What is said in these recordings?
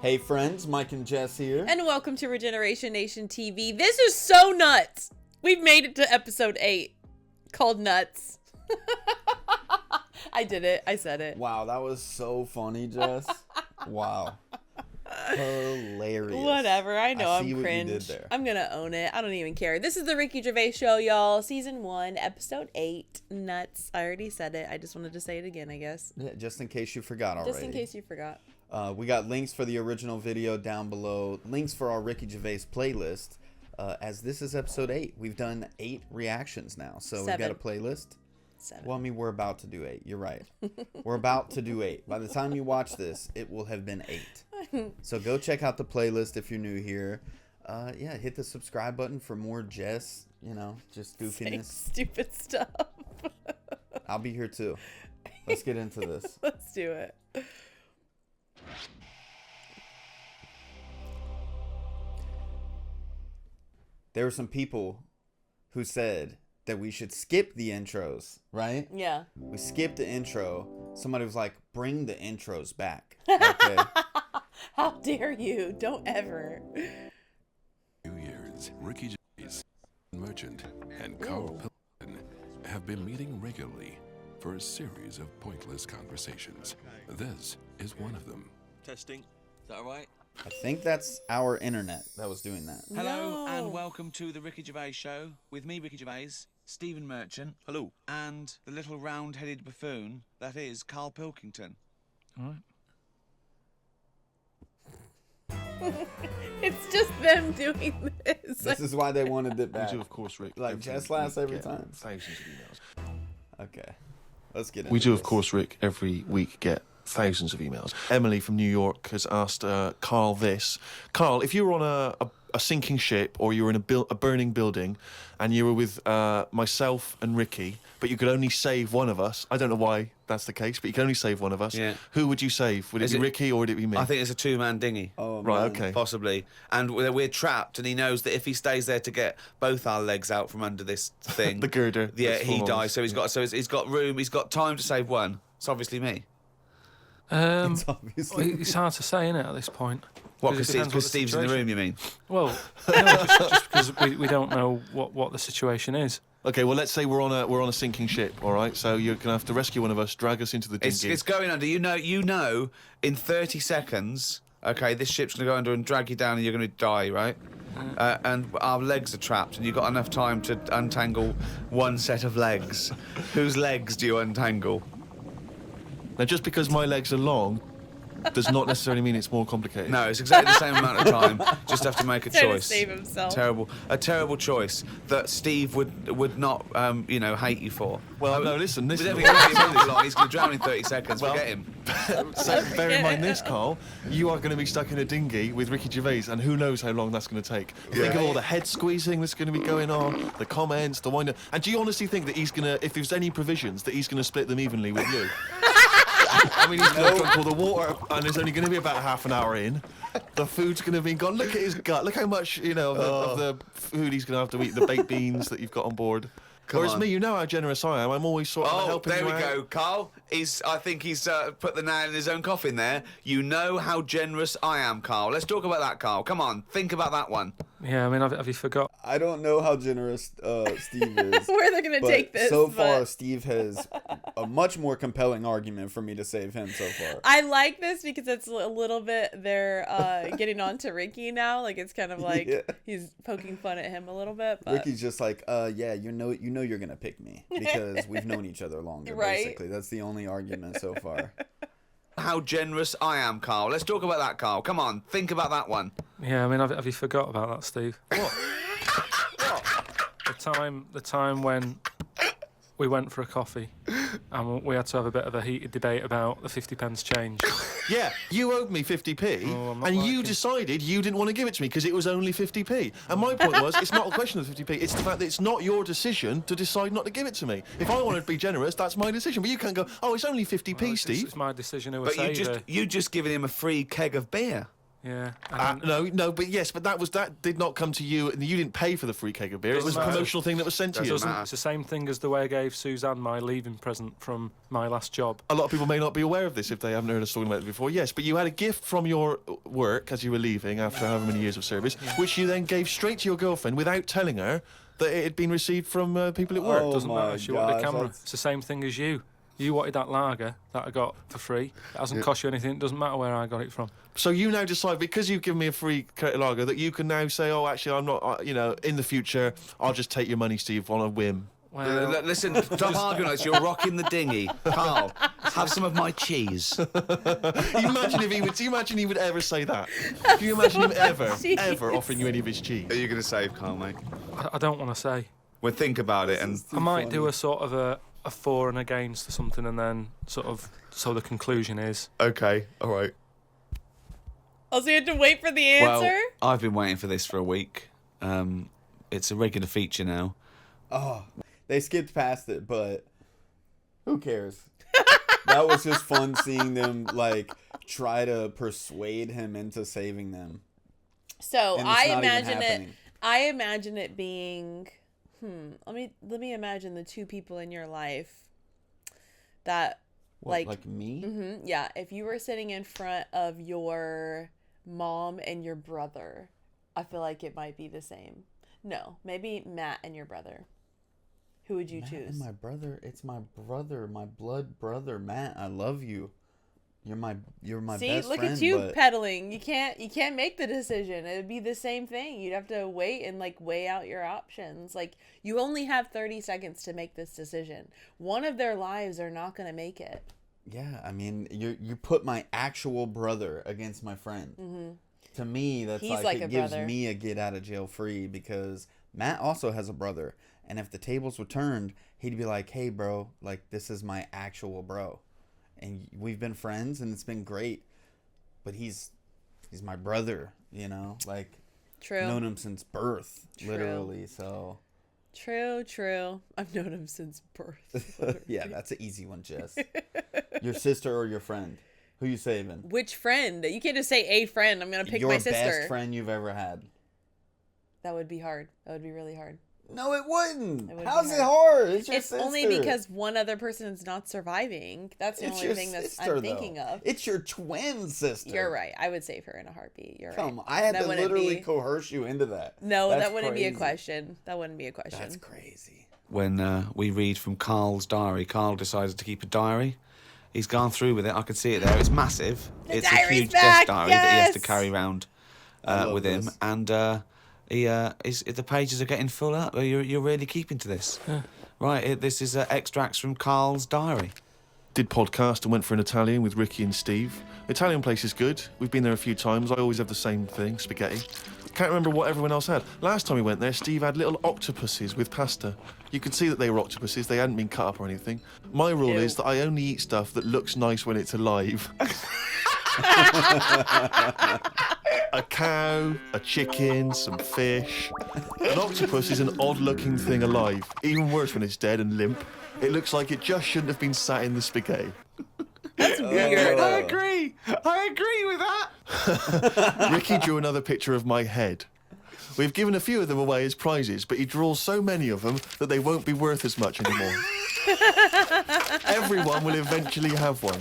Hey friends, Mike and Jess here. And welcome to Regeneration Nation TV. This is so nuts. We've made it to episode 8, called Nuts. I did it. I said it. Wow, that was so funny, Jess. Wow. Hilarious. Whatever. I know I'm see what cringe. you did there. I'm gonna own it. I don't even care. This is the Ricky Gervais Show, y'all. Season 1, episode 8, Nuts. I already said it. I just wanted to say it again, I guess. Yeah, just in case you forgot already. Just in case you forgot. We got links for the original video down below. Links for our Ricky Gervais playlist. As this is episode 8. We've done 8 reactions now. So 7. we've got a playlist. 7. Well, I mean, we're about to do 8. You're right. We're about to do 8. By the time you watch this, it will have been 8. So go check out the playlist if you're new here. Yeah, hit the subscribe button for more Jess, just goofiness. Saying stupid stuff. I'll be here too. Let's get into this. Let's do it. There were some people who said that we should skip the intros, right? Yeah. We skipped the intro. Somebody was like, bring the intros back. Okay. How dare you? Don't ever. 2 years, Ricky Gervais, Merchant, and Karl Pilkington have been meeting regularly for a series of pointless conversations. This is one of them. Testing. Is that all right? I think that's our internet that was doing that. Hello No. and welcome to the Ricky Gervais Show with me, Ricky Gervais, Stephen Merchant. Hello. And the little round-headed buffoon that is Karl Pilkington. All right. It's just them doing this. This is why they wanted it back. We do, of course, Rick. Like Jess laughs every get time. Thousands of emails. Okay. Let's get into We do, of this. course, Rick, every week get thousands of emails. Emily from New York has asked Karl this. Karl, if you were on a sinking ship or you were in a burning building and you were with myself and Ricky, but you could only save one of us, I don't know why that's the case, but you can only save one of us. Yeah. Who would you save? Would it be Ricky or would it be me? I think it's a two-man dinghy. Oh, Right, man. okay. Possibly. And we're trapped, and he knows that if he stays there to get both our legs out from under this thing... The girder. Yeah, that's he full on. dies. So he's got room, he's got time to save one. It's obviously me. It's obviously. It's hard to say, innit, at this point. What, Because it because depends what the Steve's in the situation- room, you mean? Well, no, just because we don't know what the situation is. Okay, well, let's say we're on a sinking ship, all right? So you're going to have to rescue one of us, drag us into the dinghy. It's going under. You know, in 30 seconds, okay, this ship's going to go under and drag you down and you're going to die, right? And our legs are trapped and you've got enough time to untangle one set of legs. Whose legs do you untangle? Now, just because my legs are long does not necessarily mean it's more complicated. No, it's exactly the same amount of time. Just have to make a Trying to choice. save himself. A terrible choice that Steve would not, hate you for. Well, no, listen. He's going to drown in 30 seconds. Well- Forget him. So bear in mind this, Karl. You are going to be stuck in a dinghy with Ricky Gervais, and who knows how long that's going to take. Think of all the head squeezing that's going to be going on, the comments, the wind. And do you honestly think that he's going to, if there's any provisions, that he's going to split them evenly with you? I mean, he's going to drink all the water, and there's only going to be about half an hour in. The food's going to be gone. Look at his gut. Look how much, of the food he's going to have to eat, the baked beans that you've got on board. Whereas on. me, you know how generous I am. I'm always sort of helping there you we out. go, Karl. I think he's put the nail in his own coffin there. You know how generous I am, Karl. Let's talk about that, Karl. Come on, think about that one. Yeah, I mean, have you forgot? I don't know how generous Steve is. Where they're gonna but take this. So but far, Steve has a much more compelling argument for me to save him so far. I like this because it's a little bit they're getting on to Ricky now. Like it's kind of like Yeah. he's poking fun at him a little bit. But Ricky's just like, yeah, you know you're gonna pick me because we've known each other longer. Right. Basically, that's the only argument so far. How generous I am, Karl. Let's talk about that, Karl. Come on, think about that one. Yeah, I mean, have you forgot about that, Steve? What? The time when we went for a coffee and we had to have a bit of a heated debate about the 50p change. Yeah, you owed me 50p, Oh, I'm not and you liking- decided you didn't want to give it to me because it was only 50p. And my point was, it's not a question of 50p, it's the fact that it's not your decision to decide not to give it to me. If I want to be generous, that's my decision. But you can't go, oh, it's only 50p, Well, Steve. It's my decision who But was you just given him a free keg of beer. Yeah. And No, but that did not come to you, and you didn't pay for the free keg of beer. It was a promotional thing that was sent to you. It's the same thing as the way I gave Suzanne my leaving present from my last job. A lot of people may not be aware of this if they haven't heard us talking about it before. Yes, but you had a gift from your work as you were leaving after however many years of service, which you then gave straight to your girlfriend without telling her that it had been received from people at work. Doesn't matter. She wanted a camera. It's the same thing as you. You wanted that lager that I got for free. It hasn't cost you anything. It doesn't matter where I got it from. So you now decide, because you've given me a free lager, that you can now say, oh, actually, I'm not, in the future, I'll just take your money, Steve, on a whim. Well, listen, stop arguing. You're rocking the dinghy. Karl, have some of my cheese. Do you imagine he would ever say that? Do you imagine him ever offering you any of his cheese? Are you going to save, Karl, mate? I don't want to say. Well, think about it. And I might do a sort of a for and against or something, and then sort of, so the conclusion is... Okay, all right. Also, you have to wait for the answer? Well, I've been waiting for this for a week. It's a regular feature now. Oh, they skipped past it, but who cares? That was just fun seeing them, like, try to persuade him into saving them. So, And it's I not even imagine happening. I imagine it being... Let me imagine the two people in your life that Like me? yeah, if you were sitting in front of your mom and your brother, I feel like it might be the same. No, maybe Matt and your brother. Who would you choose? And my brother, it's my brother, my blood brother, Matt. I love you. You're my See, best look friend. at you but peddling. You can't make the decision. It would be the same thing. You'd have to wait and like weigh out your options. Like, you only have 30 seconds to make this decision. One of their lives are not going to make it. Yeah, I mean, you put my actual brother against my friend. Mm-hmm. To me, that's He's like a it gives brother. me a get out of jail free, because Matt also has a brother, and if the tables were turned, he'd be like, "Hey, bro, like, this is my actual bro, and we've been friends, and it's been great, but he's my brother, like, True. known him since birth, True. literally." So True. I've known him since birth. yeah, that's an easy one, Jess. Your sister or your friend? Who you saving? Which friend? You can't just say a friend. I'm gonna pick Your my sister. best friend you've ever had. That would be hard. That would be really hard. No, it wouldn't. It would How's be it hard? It's your It's sister. only because one other person is not surviving. That's the It's only your thing that sister, I'm thinking of. It's your twin sister. You're right. I would save her in a heartbeat. You're right. Come on. I had That to wouldn't literally be- coerce you into that. No, That's that wouldn't be a crazy. question. That wouldn't be a question. That's crazy. When we read from Karl's diary, Karl decided to keep a diary. He's gone through with it. I can see it there. It's massive. It's a diary's huge back, desk diary that he has to yes! carry around love with him. this. And the pages are getting full up. You're really keeping to this. Right, this is extracts from Karl's diary. Did podcast and went for an Italian with Ricky and Steve. Italian place is good. We've been there a few times. I always have the same thing, spaghetti. Can't remember what everyone else had. Last time we went there, Steve had little octopuses with pasta. You could see that they were octopuses. They hadn't been cut up or anything. My rule Ew. is that I only eat stuff that looks nice when it's alive. A cow, a chicken, some fish. An octopus is an odd-looking thing alive. Even worse when it's dead and limp. It looks like it just shouldn't have been sat in the spaghetti. That's weird. I agree with that. Ricky drew another picture of my head. We've given a few of them away as prizes, but he draws so many of them that they won't be worth as much anymore. Everyone will eventually have one.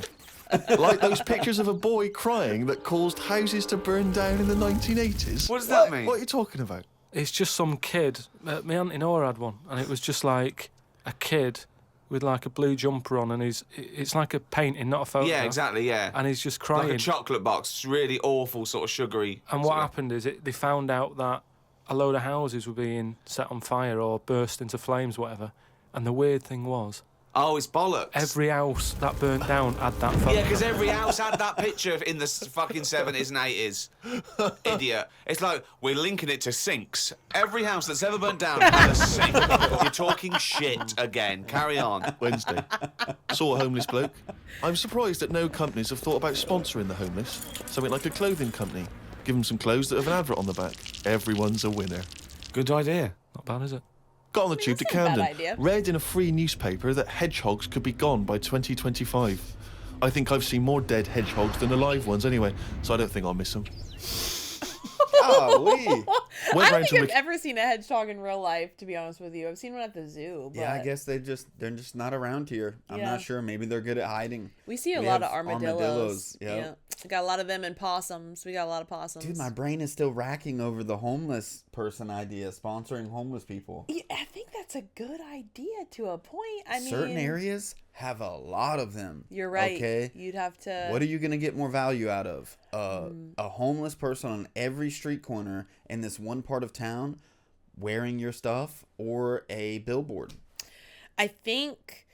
Like those pictures of a boy crying that caused houses to burn down in the 1980s. What does that mean? What are you talking about? It's just some kid. My auntie Nora had one, and it was just like a kid with like a blue jumper on, and it's like a painting, not a photo. Yeah, exactly, yeah. And he's just crying. Like a chocolate box, really awful, sort of sugary. And what happened is they found out that a load of houses were being set on fire or burst into flames, whatever. And the weird thing was, Oh, it's bollocks. every house that burnt down had that photo. Yeah, because every house had that picture in the fucking 70s and 80s. Idiot. It's like, we're linking it to sinks. Every house that's ever burnt down had a sink. You're talking shit again. Carry on. Wednesday. Saw a homeless bloke. I'm surprised that no companies have thought about sponsoring the homeless. Something like a clothing company. Give them some clothes that have an advert on the back. Everyone's a winner. Good idea. Not bad, is it? Got on the tube to that's not a bad Camden. idea. Read in a free newspaper that hedgehogs could be gone by 2025. I think I've seen more dead hedgehogs than alive ones anyway, so I don't think I'll miss them. Golly. I don't think I've ever seen a hedgehog in real life, to be honest with you. I've seen one at the zoo. But... Yeah, I guess they're just not around here. I'm not sure. Maybe they're good at hiding. We see a lot of armadillos. Yep. Yeah. We got a lot of them and possums. We got a lot of possums. Dude, my brain is still racking over the homeless person idea, sponsoring homeless people. Yeah, I think that's a good idea to a point. I mean, certain areas have a lot of them. You're right. Okay. You'd have to. What are you going to get more value out of? A homeless person on every street corner in this one part of town wearing your stuff, or a billboard? I think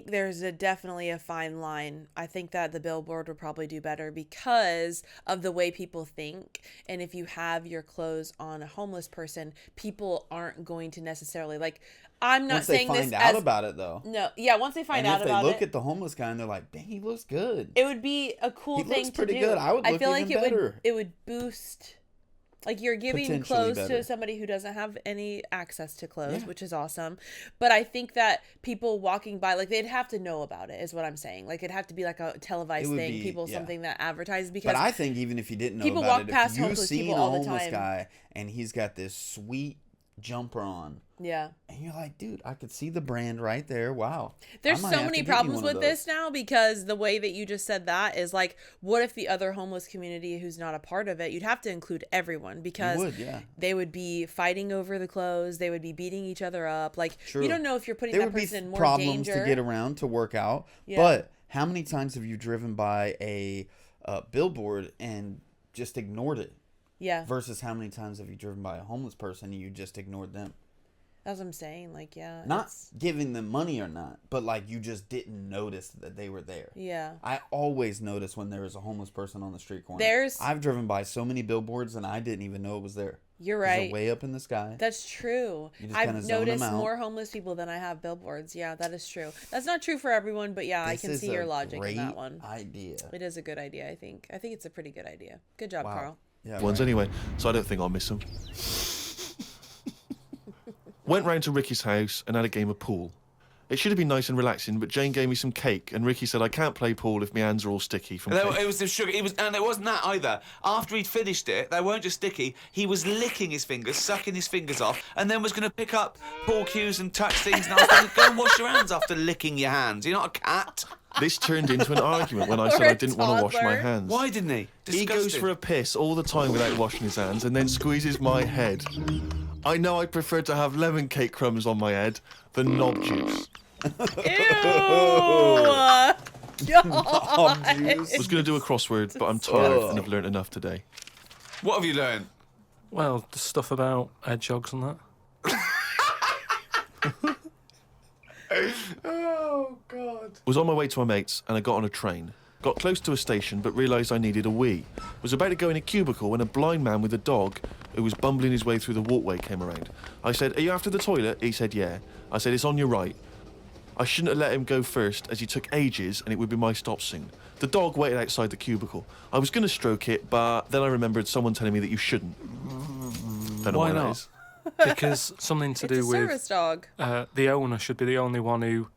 there's definitely a fine line. I think that the billboard would probably do better because of the way people think. And if you have your clothes on a homeless person, people aren't going to necessarily like. I'm not saying this once they find out about it, though. No, yeah. Once they find out about it, if they look at the homeless guy and they're like, "Dang, he looks good." It would be a cool thing to do. He looks pretty good. I would look even better. It would boost. Like, you're giving clothes to somebody who doesn't have any access to clothes, which is awesome. But I think that people walking by, like, they'd have to know about it, is what I'm saying. Like, it'd have to be like a televised thing, something that advertises. Because but I think even if you didn't know people about walk it, past if you've homeless seen people a all the homeless time. guy and he's got this sweet jumper on. Yeah. And you're like, dude, I could see the brand right there. Wow. There's so many problems with this now because the way that you just said that is like, what if the other homeless community who's not a part of it, you'd have to include everyone because they would be fighting over the clothes. They would be beating each other up. Like, you don't know if you're putting that person in more danger. There would be problems to get around, to work out. Yeah. But how many times have you driven by a billboard and just ignored it? Yeah. Versus how many times have you driven by a homeless person and you just ignored them? That's what I'm saying. Like, yeah. Not giving them money or not, but like you just didn't notice that they were there. Yeah. I always notice when there is a homeless person on the street corner. I've driven by so many billboards and I didn't even know it was there. You're right. They're way up in the sky. That's true. I've noticed more homeless people than I have billboards. Yeah, that is true. That's not true for everyone, but yeah, I can see your logic in that one. Idea. It is a good idea, I think. I think it's a pretty good idea. Good job, Karl. Yeah, ones anyway, so I don't think I'll miss them. Went round to Ricky's house and had a game of pool. It should have been nice and relaxing, but Jane gave me some cake, and Ricky said I can't play pool if my hands are all sticky from cake. It was the sugar. And it wasn't that either. After he'd finished it, they weren't just sticky. He was licking his fingers, sucking his fingers off, and then was going to pick up pool cues and touch things. And I was going to go and wash your hands after licking your hands. You're not a cat. This turned into an argument when I said I didn't want to wash my hands. Why didn't he? Disgusting. He goes for a piss all the time without washing his hands and then squeezes my head. I know I prefer to have lemon cake crumbs on my head than knob juice. Ew! I was going to do a crossword, but I'm tired and I've learnt enough today. What have you learned? Well, the stuff about hedgehogs and that. Oh, God. Was on my way to my mates and I got on a train. Got close to a station but realised I needed a wee. Was about to go in a cubicle when a blind man with a dog who was bumbling his way through the walkway came around. I said, "Are you after the toilet?" He said, "Yeah." I said, "It's on your right." I shouldn't have let him go first as he took ages and it would be my stop soon. The dog waited outside the cubicle. I was going to stroke it, but then I remembered someone telling me that you shouldn't. Don't know why that not? is. Because something to do with service dog. The owner should be the only one who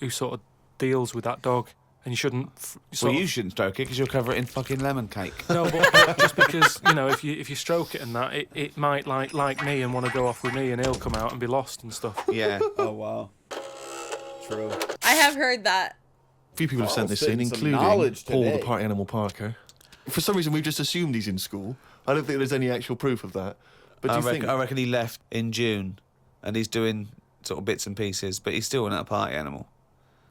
sort of deals with that dog, and you shouldn't. You shouldn't stroke it because you'll cover it in fucking lemon cake. No, but just because if you stroke it and that, it might like me and want to go off with me, and he'll come out and be lost and stuff. Yeah. Oh wow. True. I have heard that. A few people have sent this in, including Paul the party animal Parker. For some reason, we've just assumed he's in school. I don't think there's any actual proof of that. But I reckon he left in June, and he's doing sort of bits and pieces, but he's still not a party animal.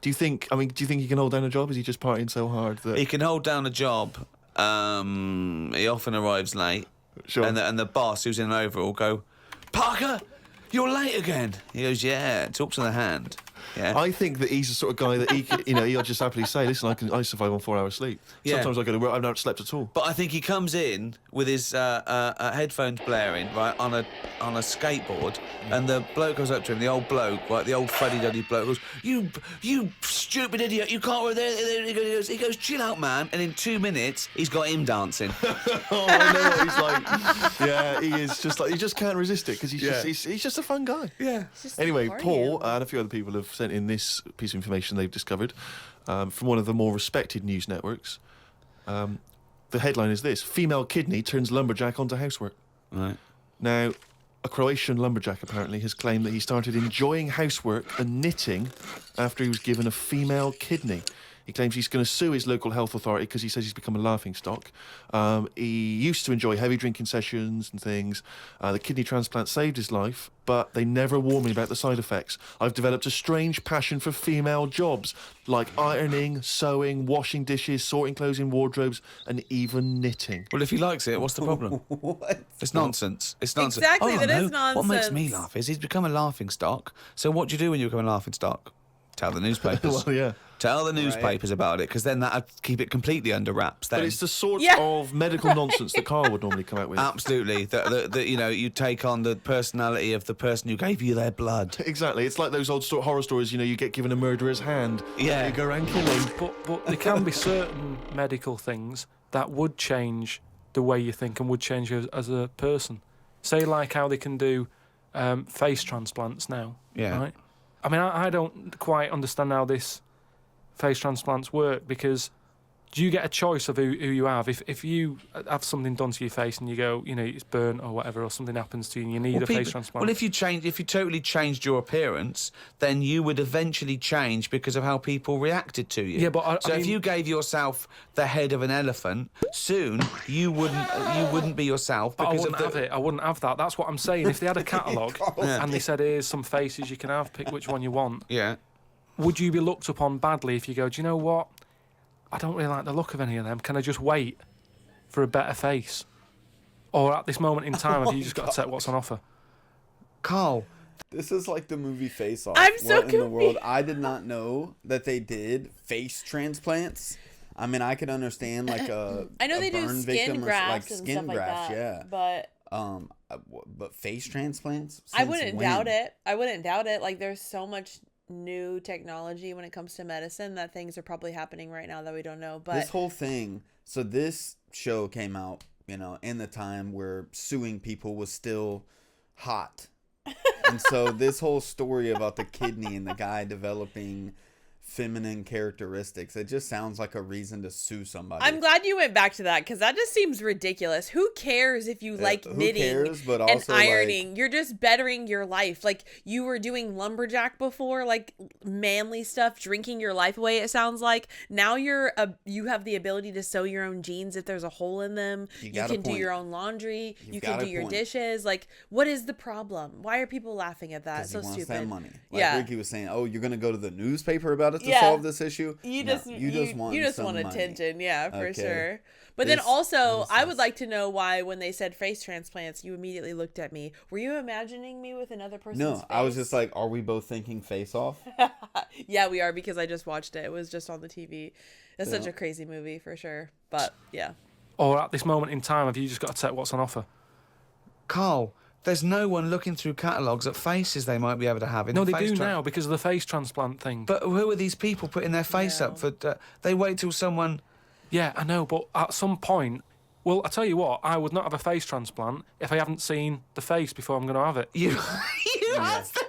Do you think he can hold down a job? Is he just partying so hard that he can hold down a job? He often arrives late, sure. and the boss, who's in an overall, go, "Parker, you're late again." He goes, "Yeah." Talk to the hand. Yeah. I think that he's the sort of guy that he'll just happily say, "Listen, I survive on 4 hours sleep. Yeah. Sometimes I go to work, I've not slept at all." But I think he comes in with his headphones blaring, right, on a skateboard, and the bloke goes up to him, the old bloke, right, the old fuddy-duddy bloke, goes, "You stupid idiot, you can't work there." He goes, "Chill out, man," and in 2 minutes, he's got him dancing. Oh, I know what he's like. Yeah, he is just like, he just can't resist it because he's just a fun guy. Yeah. Anyway, Paul and a few other people have sent in this piece of information they've discovered from one of the more respected news networks. The the headline is this: female kidney turns lumberjack onto housework. Right. Now, a Croatian lumberjack apparently has claimed that he started enjoying housework and knitting after he was given a female kidney. He claims he's going to sue his local health authority because he says he's become a laughingstock. He used to enjoy heavy drinking sessions and things. The kidney transplant saved his life, but they never warned me about the side effects. I've developed a strange passion for female jobs, like ironing, sewing, washing dishes, sorting clothes in wardrobes, and even knitting. Well, if he likes it, what's the problem? What? It's nonsense. It's nonsense. Exactly, Oh, that is no. What makes me nonsense. laugh is he's become a laughing stock. So what do you do when you become a laughing stock? Tell the newspapers. Well, yeah. Tell the newspapers about it, because then that'd keep it completely under wraps. Then. But it's the sort Yeah. of medical nonsense that Karl would normally come out with. Absolutely. That you know, you take on the personality of the person who gave you their blood. Exactly. It's like those old horror stories, you know, you get given a murderer's hand. Yeah. You go around killing. But there can be certain medical things that would change the way you think and would change you as a person. Say like how they can do face transplants now. Yeah. Right? I mean, I don't quite understand how this face transplants work, because do you get a choice of who you have? If you have something done to your face and you go, you know, it's burnt or whatever, or something happens to you and you need a face transplant. Well, if you totally changed your appearance, then you would eventually change because of how people reacted to you. Yeah, but so I if mean- you gave yourself the head of an elephant, soon you wouldn't be yourself But I because wouldn't of the. have it. I wouldn't have that. That's what I'm saying. If they had a catalogue and they said, here's some faces you can have, pick which one you want, Yeah. would you be looked upon badly if you go, do you know what? I don't really like the look of any of them. Can I just wait for a better face? Or at this moment in time, have you just got to take what's on offer? Carl. This is like the movie Face Off. I'm so What in the world? confused. I did not know that they did face transplants. I mean, I could understand like a I know a they do burn skin victim or grafts like and skin stuff like grafts, that. yeah. But face transplants? I Since wouldn't when? doubt it. I wouldn't doubt it. Like, there's so much new technology when it comes to medicine that things are probably happening right now that we don't know. But This whole thing. So this show came out, you know, in the time where suing people was still hot. And so this whole story about the kidney and the guy developing feminine characteristics, it just sounds like a reason to sue somebody. I'm glad you went back to that, because that just seems ridiculous. Who cares if you like who knitting cares? But and also, like- ironing? You're just bettering your life. Like, you were doing lumberjack before, like manly stuff, drinking your life away, it sounds like. Now you have the ability to sew your own jeans if there's a hole in them. You got a can do point. your own laundry. You've You got can a do your point. dishes. Like, what is the problem? Why are people laughing at that? 'Cause So he wants stupid. that money. Like Yeah. Ricky was saying, oh, you're going to go to the newspaper about it to Yeah. solve this issue? You No, just some want money. attention, yeah, for Okay. sure. But then This also, is I would just- like to know why, when they said face transplants, you immediately looked at me. Were you imagining me with another person's No, face? I was just like, are we both thinking Face Off? Yeah, we are, because I just watched it. It was just on the TV. It's such Yeah. a crazy movie for sure. But yeah, Or at this moment in time, have you just got to take what's on offer? Carl. There's no one looking through catalogues at faces they might be able to have in No, the they face do tra- now because of the face transplant thing. But who are these people putting their face No. up for? They wait till someone. Yeah, I know, but at some point, well, I tell you what, I would not have a face transplant if I haven't seen the face before I'm going to have it. You have to.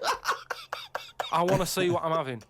I want to see what I'm having.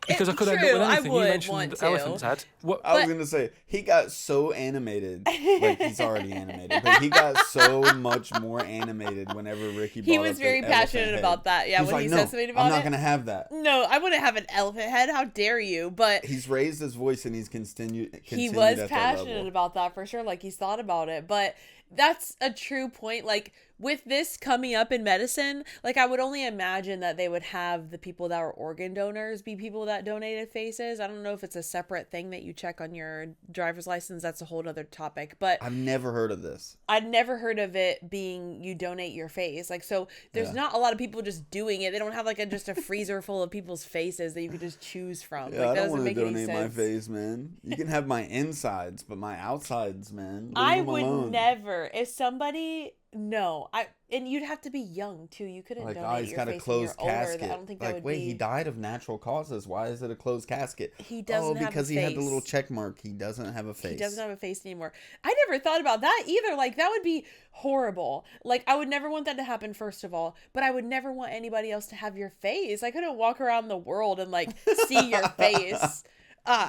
Because I could end true, up with I anything. You would mentioned want to. elephant's head. What? I was But- going to say, he got so animated. Like, he's already animated. But he got so much more animated whenever Ricky brought he up was the very elephant passionate head. about that. Yeah, He's when like, he no, said something about I'm not it. going to have that. No, I wouldn't have an elephant head. How dare you? But He's raised his voice and he's continued he was at that passionate level. about that for sure. Like, he's thought about it. But that's a true point. Like, with this coming up in medicine, like, I would only imagine that they would have the people that were organ donors be people that donated faces. I don't know if it's a separate thing that you check on your driver's license. That's a whole other topic. But I've never heard of this. I'd never heard of it being you donate your face. Like, so there's Yeah. not a lot of people just doing it. They don't have like just a freezer full of people's faces that you could just choose from. Yeah, like, I that don't doesn't want to make any donate my sense. face, man. You can have my insides, but my outsides, man. Leave I them would alone. never. If somebody, no, and you'd have to be young too. You couldn't Like, donate oh, he's your got a face when you're closed older. casket. I don't think that Like, would wait, be. he died of natural causes. Why is it a closed casket? He doesn't have a because he had the face. little check mark. He doesn't have a face. He doesn't have a face anymore. I never thought about that either. Like, that would be horrible. Like, I would never want that to happen, first of all. But I would never want anybody else to have your face. I couldn't walk around the world and, like, see your face.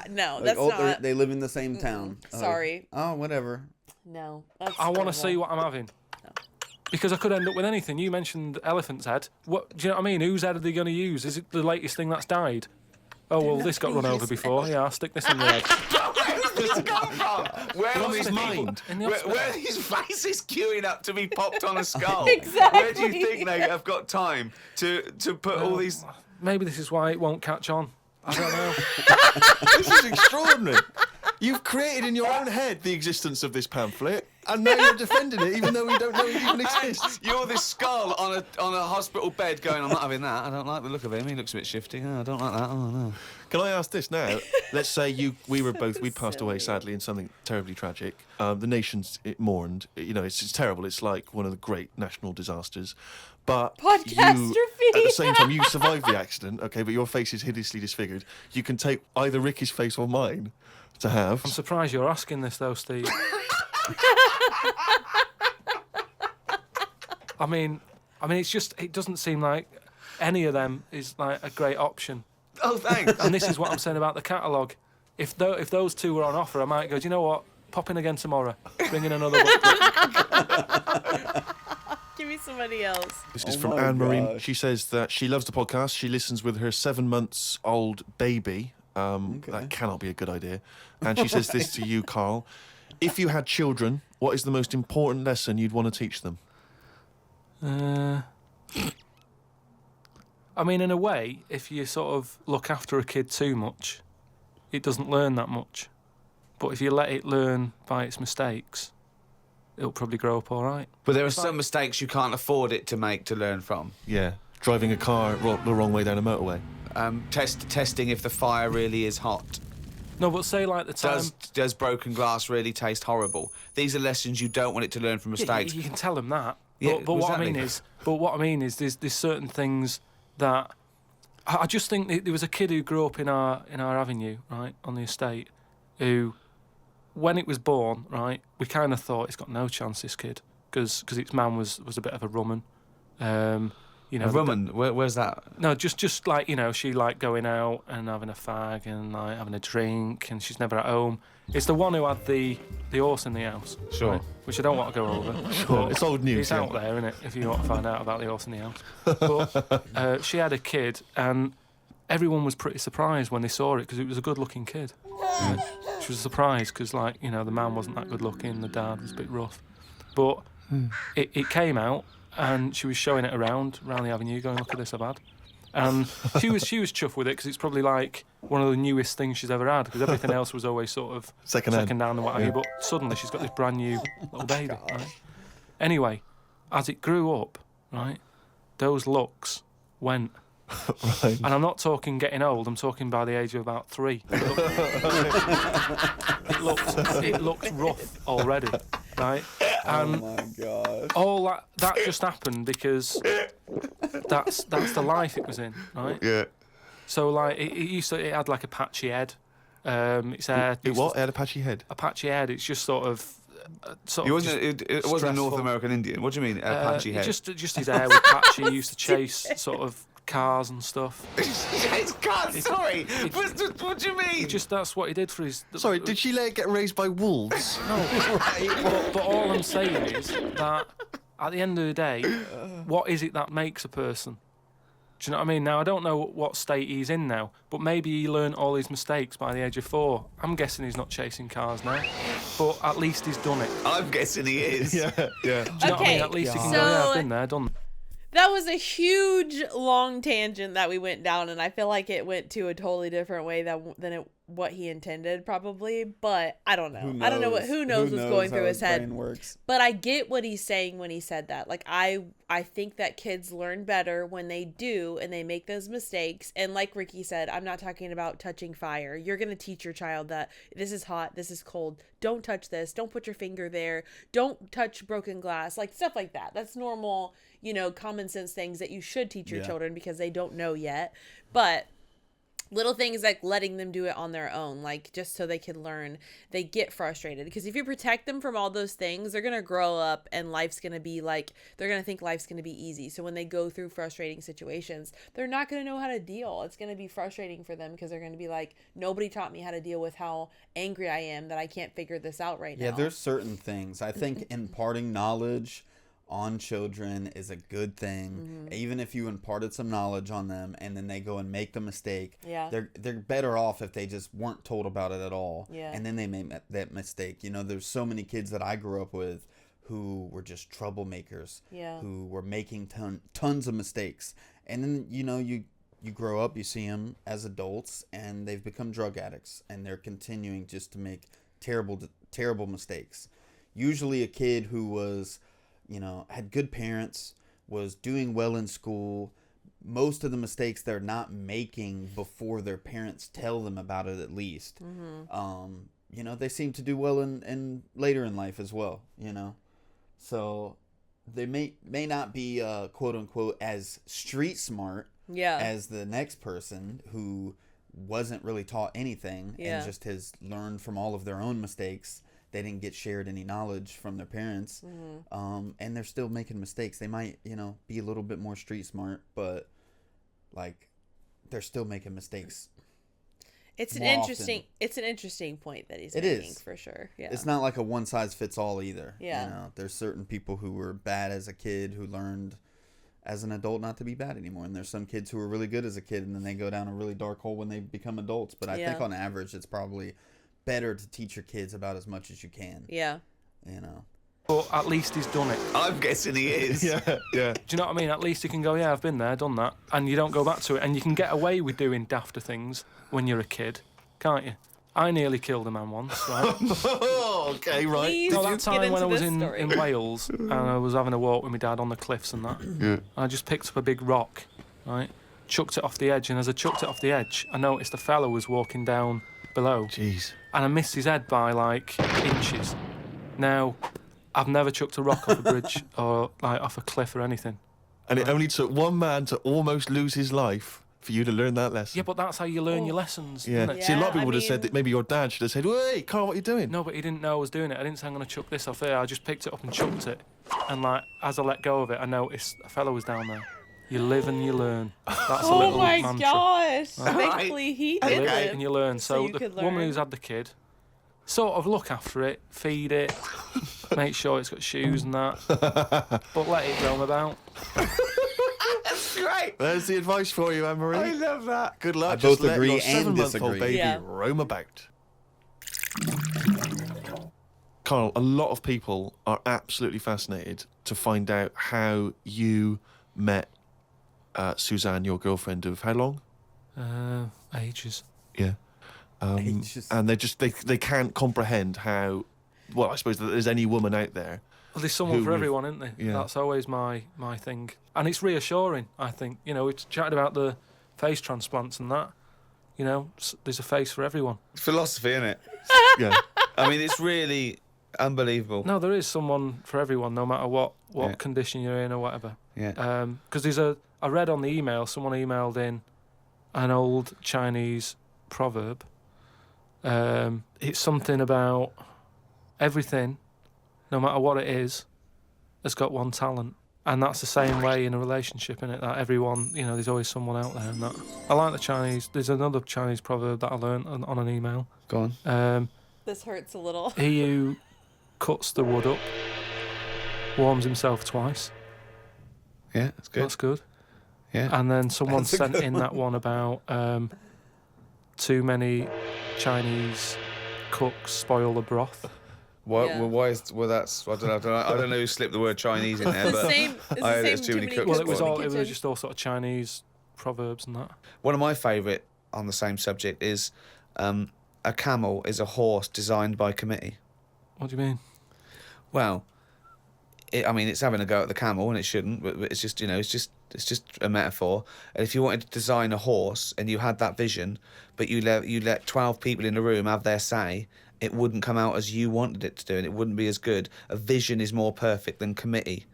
No, Like, that's not. they live in the same town. Sorry. Oh, whatever. No, that's I want to horrible. see what I'm having. Because I could end up with anything. You mentioned elephant's head. What do you know what I mean? Whose head are they going to use? Is it the latest thing that's died? Oh well, this got run over before. Yeah, I'll stick this in the head. Where does this come from? Where was his mind? In the Where hospital. are these faces queuing up to be popped on a skull? Exactly. Where do you think they have got time to put all these? Maybe this is why it won't catch on. I don't know. This is extraordinary. You've created in your own head the existence of this pamphlet, and now you're defending it, even though we don't know it even exists. You're this skull on a hospital bed going, I'm not having that. I don't like the look of him. He looks a bit shifty. Oh, I don't like that. Oh, no. Can I ask this now? Let's say we passed away Silly. sadly in something terribly tragic. The nation's mourned. You know, it's terrible. It's like one of the great national disasters. But you, at the same time, you survived the accident, okay, but your face is hideously disfigured. You can take either Ricky's face or mine to have. I'm surprised you're asking this though, Steve. I mean, it's just it doesn't seem like any of them is like a great option. Oh, thanks. And this is what I'm saying about the catalogue. If those two were on offer, I might go, do you know what? Pop in again tomorrow. Bring in another book. Give me somebody else. This is Oh from my Anne-Marie. gosh. She says that she loves the podcast. She listens with her 7-month-old baby. That cannot be a good idea. And she says this to you, Karl. If you had children, what is the most important lesson you'd want to teach them? I mean, in a way, if you sort of look after a kid too much, it doesn't learn that much. But if you let it learn by its mistakes, it'll probably grow up all right. But there are some mistakes you can't afford it to make to learn from. Yeah, driving a car the wrong way down a motorway. Testing if the fire really is hot. No, but say like the time... Does broken glass really taste horrible? These are lessons you don't want it to learn from Yeah, mistakes. you can tell them that. Yeah, But what I exactly. mean is, there's certain things that I just think there was a kid who grew up in our avenue, right, on the estate, who, when it was born, right, we kind of thought it's got no chance, this kid, because its man was a bit of a rumman. You know, A rumman? Where's that? No, just like, you know, she liked going out and having a fag and like having a drink, and she's never at home. It's the one who had the horse in the house. Sure. Right, which I don't want to go over. Sure. It's old news. It's out there, isn't it, if you want to find out about the horse in the house. But she had a kid, and everyone was pretty surprised when they saw it because it was a good-looking kid. Right? She was surprised because, like, you know, the man wasn't that good-looking, the dad was a bit rough. But it came out, and she was showing it around the avenue, going, look at this I've had. And she was chuffed with it because it's probably like one of the newest things she's ever had, because everything else was always sort of Second hand. and what have you. But suddenly she's got this brand new little baby. Right? Anyway, as it grew up, right, those looks went. Right. And I'm not talking getting old, I'm talking by the age of about 3. It looked rough already, right? And Oh my gosh. all that just happened because that's the life it was in, right? Yeah. So like it had like a patchy head. Its hair. It what? It had a patchy head. A patchy head. It's just sort of. It wasn't a North stressful. American Indian. What do you mean, a patchy head? Just his hair was patchy. He used to chase sort of cars and stuff. It's God, sorry. What do you mean? That's what he did for his. Sorry, did she let it get raised by wolves? But all I'm saying is that at the end of the day, what is it that makes a person? Do you know what I mean? Now, I don't know what state he's in now, but maybe he learned all his mistakes by the age of 4. I'm guessing he's not chasing cars now, but at least he's done it. I'm guessing he is. Yeah. Do you know what I Okay, mean? At least he can so- go, yeah, I've been there, done. That was a huge, long tangent that we went down, and I feel like it went to a totally different way than what he intended, probably. But I don't know. I don't know who knows what's going through his head. Brain works. But I get what he's saying when he said that. Like, I think that kids learn better when they do and they make those mistakes. And like Ricky said, I'm not talking about touching fire. You're going to teach your child that this is hot, this is cold. Don't touch this. Don't put your finger there. Don't touch broken glass. Like, stuff like that. That's normal, you know, common sense things that you should teach your children because they don't know yet. But Little things like letting them do it on their own, like just so they can learn. They get frustrated because if you protect them from all those things, they're going to grow up and life's going to be like, they're going to think life's going to be easy. So when they go through frustrating situations, they're not going to know how to deal. It's going to be frustrating for them because they're going to be like, nobody taught me how to deal with how angry I am that I can't figure this out right now. Yeah, there's certain things. I think imparting knowledge on children is a good thing. Even if you imparted some knowledge on them and then they go and make the mistake, they're better off if they just weren't told about it at all. And then they made that mistake. You know, there's so many kids that I grew up with who were just troublemakers, who were making tons of mistakes. And then, you know, you grow up, you see them as adults, and they've become drug addicts, and they're continuing just to make terrible mistakes. Usually a kid who was, you know, had good parents, was doing well in school, most of the mistakes they're not making before their parents tell them about it, at least. You know, they seem to do well in later in life as well, you know. So they may not be quote unquote as street smart as the next person who wasn't really taught anything and just has learned from all of their own mistakes. They didn't get shared any knowledge from their parents, and they're still making mistakes. They might, you know, be a little bit more street smart, but like they're still making mistakes. It's an interesting point that he's making for sure. Yeah, it's not like a one size fits all either. Yeah, you know, there's certain people who were bad as a kid who learned as an adult not to be bad anymore, and there's some kids who are really good as a kid and then they go down a really dark hole when they become adults. But I think on average, it's probably better to teach your kids about as much as you can. Yeah. You know. But at least he's done it. I'm guessing he is. Yeah. Do you know what I mean? At least you can go, yeah, I've been there, done that, and you don't go back to it. And you can get away with doing dafter things when you're a kid, can't you? I nearly killed a man once, right? Okay, right. Please that time when I was in Wales and I was having a walk with my dad on the cliffs and that, I just picked up a big rock, right? Chucked it off the edge, and as I chucked it off the edge, I noticed a fella was walking down below. Jeez. And I missed his head by like inches. Now, I've never chucked a rock off a bridge or like off a cliff or anything. And it only took one man to almost lose his life for you to learn that lesson. Yeah, but that's how you learn your lessons. Yeah. Isn't it? See, a lot of people would have said that maybe your dad should have said, "Hey, Carl, what are you doing?" No, but he didn't know I was doing it. I didn't say I'm going to chuck this off here. I just picked it up and chucked it. And like, as I let go of it, I noticed a fellow was down there. You live and you learn. That's a little mantra. Oh my gosh! Thankfully he did You live it. and you learn. So you the could woman learn. who's had the kid, sort of look after it, feed it, make sure it's got shoes and that, but let it roam about. That's great. There's the advice for you, Anne-Marie. I love that. Good luck. I Just both let agree your and 7-month-old disagree. baby roam about. Carl, a lot of people are absolutely fascinated to find out how you met Suzanne, your girlfriend of how long? Ages. Yeah. Ages. And they can't comprehend how, well, I suppose that there's any woman out there. Well, there's someone Who for would- everyone, isn't there? yeah. That's always my thing. And it's reassuring, I think. You know, we chatted about the face transplants and that. You know, there's a face for everyone. Philosophy, isn't it? Yeah. I mean, it's really unbelievable. No, there is someone for everyone, no matter what condition you're in or whatever. Yeah. Because I read on the email, someone emailed in an old Chinese proverb. It's something about everything, no matter what it is, has got one talent. And that's the same way in a relationship, isn't it? That everyone, you know, there's always someone out there. And that I like the Chinese. There's another Chinese proverb that I learned on an email. Go on. This hurts a little. He who cuts the wood up warms himself twice. Yeah, that's good. That's good. Yeah. And then someone That's a sent good in that one about too many Chinese cooks spoil the broth. Why? Yeah. Why is? Well, that's. I don't know. I don't know who slipped the word Chinese in there, It's but the same. It's I the there's same. too Too many many cooks. Well, cooks it was in the all. It was kitchen. just all sort of Chinese proverbs and that. one of my favourite on the same subject is a camel is a horse designed by committee. What do you mean? Well, I mean, it's having a go at the camel, and it shouldn't. But it's just, you know, it's just a metaphor. And if you wanted to design a horse and you had that vision, but you let 12 people in the room have their say, it wouldn't come out as you wanted it to do, and it wouldn't be as good. A vision is more perfect than committee,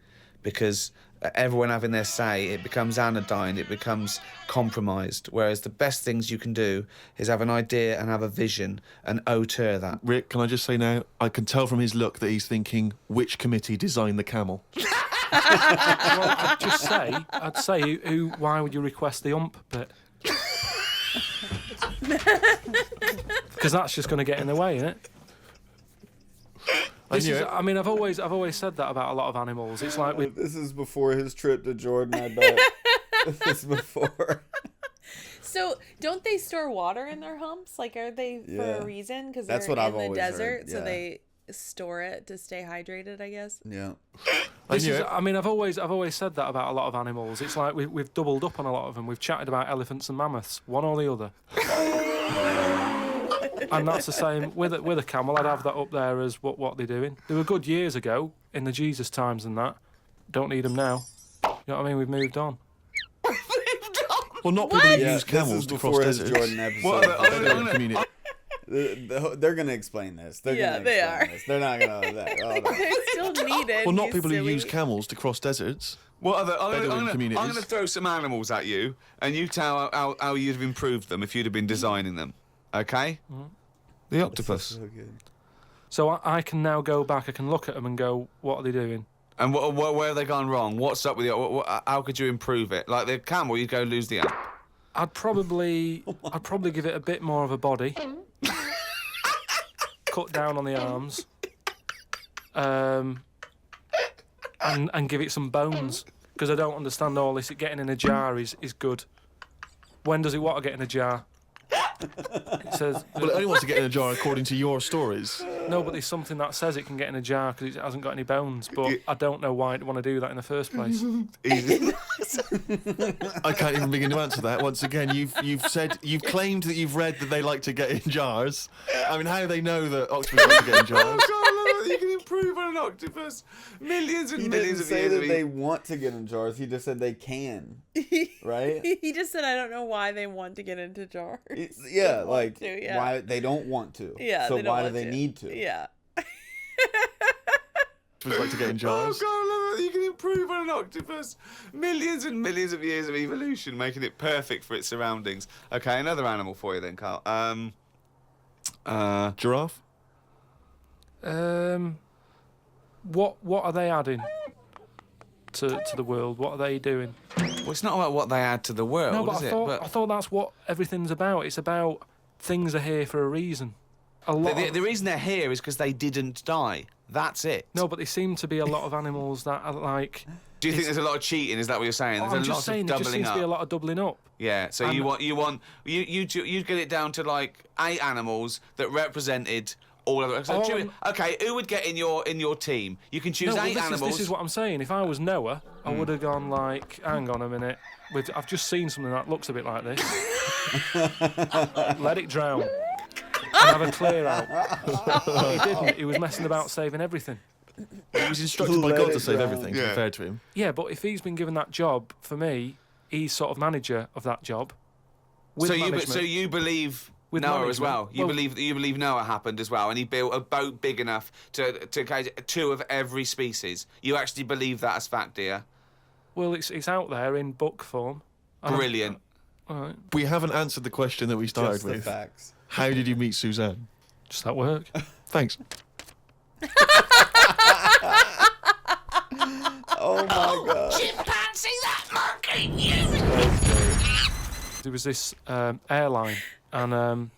because everyone having their say, it becomes anodyne, it becomes compromised. Whereas the best things you can do is have an idea and have a vision and auteur that. Rick, can I just say now, I can tell from his look that he's thinking, which committee designed the camel? Well, I'd say, why would you request the ump bit? Because that's just going to get in the way, isn't it? I mean, I've always said that about a lot of animals. It's like This is before his trip to Jordan, I bet. This is before. So, don't they store water in their humps? Like, are they for a reason? Because they're That's what in I've the always desert, heard, so yeah. they store it to stay hydrated, I guess. Yeah. I mean, I've always said that about a lot of animals. It's like we've doubled up on a lot of them. We've chatted about elephants and mammoths, one or the other. And that's the same with a camel. I'd have that up there as what they're doing. They were good years ago in the Jesus times and that. Don't need them now. You know what I mean? We've moved on. Well, not people who Yeah, use this camels is to before cross his deserts. Jordan episode. What other community? They're going to explain this. They're Yeah, gonna they explain are. This. They're not going to... Oh, no. They're still needed. Well, not you people who silly. use camels to cross deserts. What other? Bedouin I'm communities. going to throw some animals at you, and you tell how you'd have improved them if you'd have been designing them. Okay? The octopus. So good. So I can now go back. I can look at them and go, what are they doing? And where have they gone wrong? What's up with you? How could you improve it? Like the camel, you'd go lose the amp. I'd probably give it a bit more of a body. Cut down on the arms. And give it some bones. Because I don't understand all this. Getting in a jar is good. When does it want to get in a jar? It says... Well, it only wants to get in a jar according to your stories. No, but there's something that says it can get in a jar because it hasn't got any bones. But I don't know why it'd want to do that in the first place. I can't even begin to answer that. Once again, you've claimed that you've read that they like to get in jars. I mean, how do they know that octopus like to get in jars? Oh, God, I love that you can improve on an octopus. Millions and He millions didn't of say years that of they want to get in jars. He just said they can. Right? He just said, I don't know why they want to get into jars. Yeah, want like to, yeah. why they don't want to. Yeah, So they don't why do want they to. need to? Yeah. Octopus like to get in Oh, jars. God, I love that you can improve on an octopus. Millions and millions of years of evolution, making it perfect for its surroundings. Okay, another animal for you then, Karl. Giraffe? What are they adding to the world? What are they doing? Well, it's not about what they add to the world, No, but is I thought that's what everything's about. It's about things are here for a reason. The reason they're here is because they didn't die. That's it. No, but there seem to be a lot of animals that are like... Do you think there's a lot of cheating? Is that what you're saying? There's I'm a just lot saying, of there just doubling seems up. to be a lot of doubling up. Yeah. So And- you get it down to like 8 animals that represented all of it. So okay, who would get in your team? You can choose No, well, 8 animals. this is what I'm saying. If I was Noah, I would have gone like, hang on a minute. I've just seen something that looks a bit like this. Let it drown. And have a clear out. He didn't. He was messing about saving everything. He was instructed by Let God it to save drown. everything, to be fair to him. Yeah, but if he's been given that job, for me, he's sort of manager of that job. With management. So you believe With Noah as management. well? You Well- believe Noah happened as well, and he built a boat big enough to catch 2 of every species. You actually believe that as fact, do you? Well, it's out there in book form. And Brilliant. All right, We haven't answered the question that we started Just the with. facts. How did you meet Suzanne? just at work. Thanks. Oh my god. Chimpanzee, that monkey, There was this airline, and was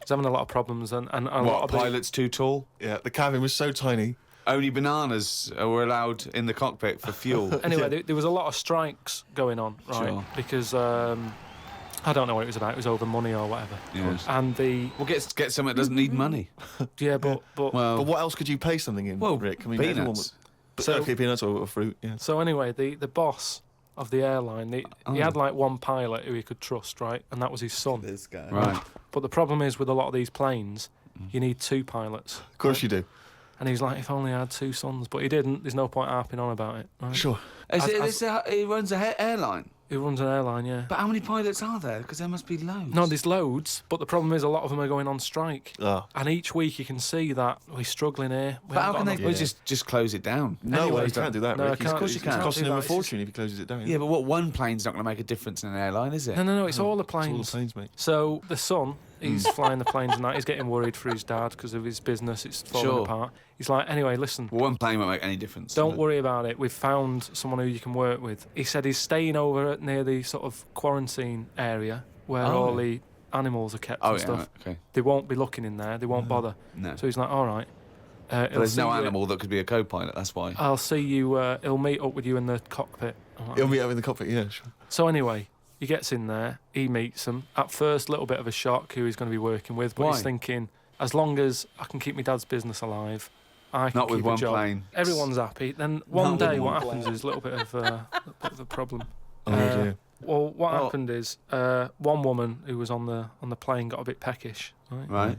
having a lot of problems, and a lot What, of the- pilot's too tall? Yeah, the cabin was so tiny. Only bananas were allowed in the cockpit for fuel. Anyway, there was a lot of strikes going on, right? Sure. Because I don't know what it was about. It was over money or whatever. Yes. And Well, get something that doesn't need money. but But what else could you pay something in, Well, Rick? I mean, peanuts. everyone would- So- okay, peanuts or fruit, yeah. so anyway, the boss of the airline, he had like one pilot who he could trust, right? And that was his son. This guy. Right. But the problem is with a lot of these planes, you need 2 pilots. Of course you do. And he's like, if only I had 2 sons. But he didn't. There's no point harping on about it. Right? Sure. He runs a airline. Who runs an airline, yeah. But how many pilots are there? Because there must be loads. No, there's loads, but the problem is a lot of them are going on strike. Oh. And each week you can see that we're struggling here. But how can they just close it down? No Anyway, way, you can't do that, no, Rick. can't- Of course you It's can't. costing him a It's just- fortune if he closes it down. Yeah, but what one plane's not going to make a difference in an airline, is it? No, it's all the It's all planes. the planes, mate. So the son, he's flying the planes and that. He's getting worried for his dad because of his business. It's falling Sure. apart. He's like, anyway, listen, Well, one plane won't make any difference. don't worry about it. We've found someone who you can work with. He said he's staying over near the sort of quarantine area where all the animals are kept Oh, and yeah, stuff. okay. They won't be looking in there. They won't bother. No. So he's like, all right. But there's no animal that could be a co-pilot, that's why. I'll see you. He'll meet up with you in the cockpit. I'm like, He'll be out in the cockpit, yeah, sure. So anyway, he gets in there, he meets them. At first, a little bit of a shock who he's going to be working with, but Why? he's thinking, as long as I can keep my dad's business alive, I can Not with keep a one job. plane. Everyone's happy. Then one Not with day, one what happens plane. is a little bit of a problem. Oh, dear. Well, what happened is one woman who was on the plane got a bit peckish, right? Right.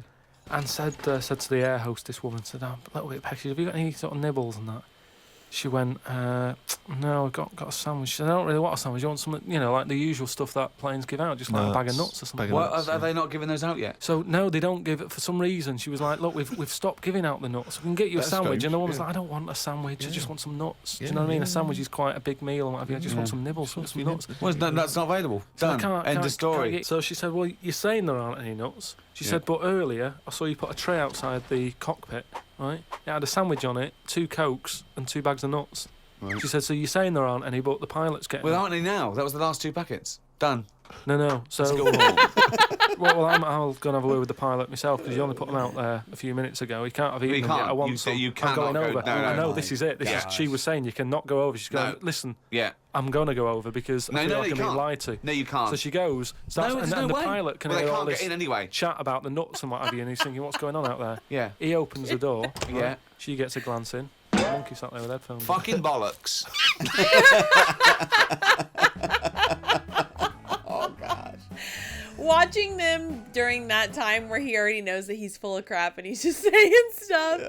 And said to the air hostess woman, said, "I'm a little bit peckish. Have you got any sort of nibbles and that?" She went, "No, I've got a sandwich." She said, "I don't really want a sandwich. You want something, like the usual stuff that planes give out, just like a bag of nuts or something." bag of What, nuts, are they not giving those out yet? So no, they don't give it for some reason. She was like, "Look, we've stopped giving out the nuts. We can get you That's a sandwich." strange, And the woman's yeah. like, "I don't want a sandwich. I just want some nuts." Do you Yeah, know what I mean? yeah, A sandwich is quite a big meal and what have you. I just want some nibbles, some nuts. Well, that's not available. So I Done. End of story. So she said, "Well, you're saying there aren't any nuts." She said, "But earlier I saw you put a tray outside the cockpit, right? It had a sandwich on it, 2 Cokes and 2 bags of nuts." Right. She said, "So you're saying there aren't any, but the pilot's getting Well, them." aren't they now? That was the last 2 packets. Done. No. So, Let's go home. well, I'll go and have a word with the pilot myself because you only put them out there a few minutes ago. He can't have eaten You them yet. can't. I want You- some. you I'm cannot going go- over. no, I know no. this is it. Yeah. She was saying you cannot go over. She's going, No. "Listen, Yeah. I'm going to go over because No, I feel no, like you I'm being can't. lied to." No, you can't. So she goes, starts, No, and, there's and no the way. pilot can Well, they hear all can't get this in anyway. chat about the nuts and what have you, and he's thinking, "What's going on out there?" Yeah. He opens the door. Yeah. Right? She gets a glance in. The monkey sat there with headphones. Fucking bollocks. Oh gosh. Watching them during that time where he already knows that he's full of crap and he's just saying stuff,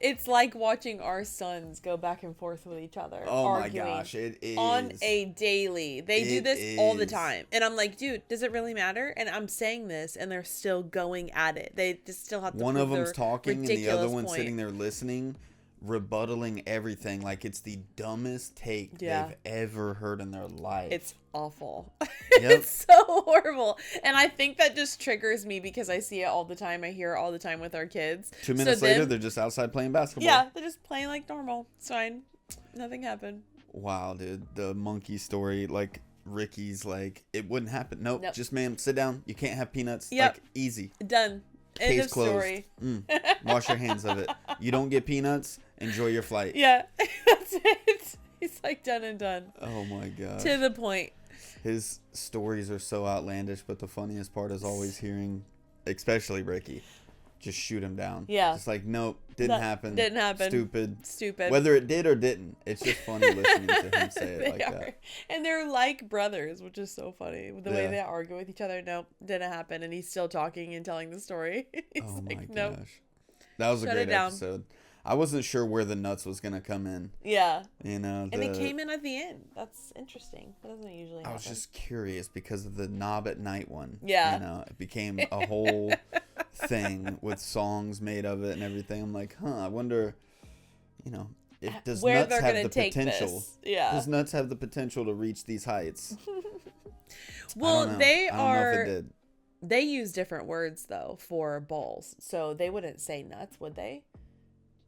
it's like watching our sons go back and forth with each other. Oh my arguing gosh, it is on a daily. They do It this all the is. time. And I'm like, dude, does it really matter? And I'm saying this and they're still going at it. They just still have to one prove of them's their talking and the other ridiculous one's point. sitting there listening, rebuttaling everything like it's the dumbest take Yeah. they've ever heard in their life. It's awful. Yep. It's so horrible. And I think that just triggers me because I see it all the time. I hear it all the time with our kids. 2 minutes So later, then- they're just outside playing basketball. Yeah, they're just playing like normal. It's fine. Nothing happened. Wow, dude. The monkey story, like Ricky's like, it wouldn't happen. Nope. Nope. Just ma'am, sit down. You can't have peanuts. Yep. Like easy. Done. End Case of closed. story. Wash your hands of it. You don't get peanuts, enjoy your flight. Yeah, that's it. He's like done and done. Oh my god. To the point. His stories are so outlandish, but the funniest part is always hearing, especially Ricky, just shoot him down. Yeah. Just like, nope, didn't happen. Didn't happen. Stupid. Whether it did or didn't, it's just funny listening to him say it They like are. that. And they're like brothers, which is so funny. The way Yeah. they argue with each other. Nope, didn't happen. And he's still talking and telling the story. He's Oh my like, nope. gosh. That was a Shut great it down. episode. I wasn't sure where the nuts was going to come in. Yeah. You know, And it came in at the end. That's interesting. That doesn't usually happen. I was just curious because of the knob at night one. Yeah. You know, it became a whole thing with songs made of it and everything. I'm like, I wonder, if does Where nuts they're have gonna the take potential? this. Yeah. Does nuts have the potential to reach these heights? Well, I don't know. they I don't know if are. it did. They use different words though for balls, so they wouldn't say nuts, would they?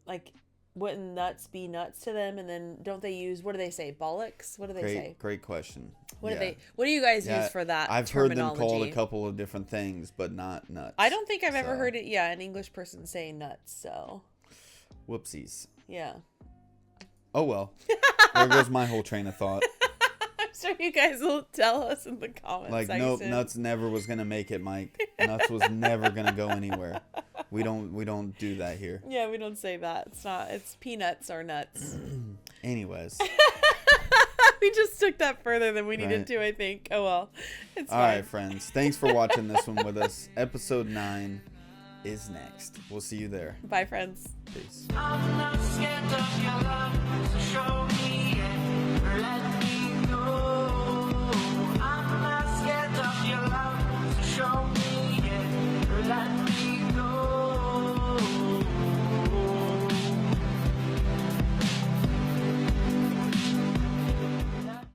Like, wouldn't nuts be nuts to them? And then don't they use, what do they say? Bollocks? What do they say? Great question. What Yeah. do they? What do you guys Yeah, use for that? I've heard them terminology? called a couple of different things, but not nuts. I don't think I've ever So, heard it. Yeah, an English person say nuts. So Whoopsies. yeah, Oh well. There goes my whole train of thought. I'm sure you guys will tell us in the comments. Like, section. nope, nuts never was gonna make it, Mike. Nuts was never gonna go anywhere. We don't do that here. Yeah, we don't say that. It's not. It's peanuts or nuts. Anyways. We just took that further than we needed Right. to. I think. Oh well, it's All fine. right, friends. Thanks for watching this one with us. Episode 9 is next. We'll see you there. Bye, friends. Peace. I'm not scared of your love.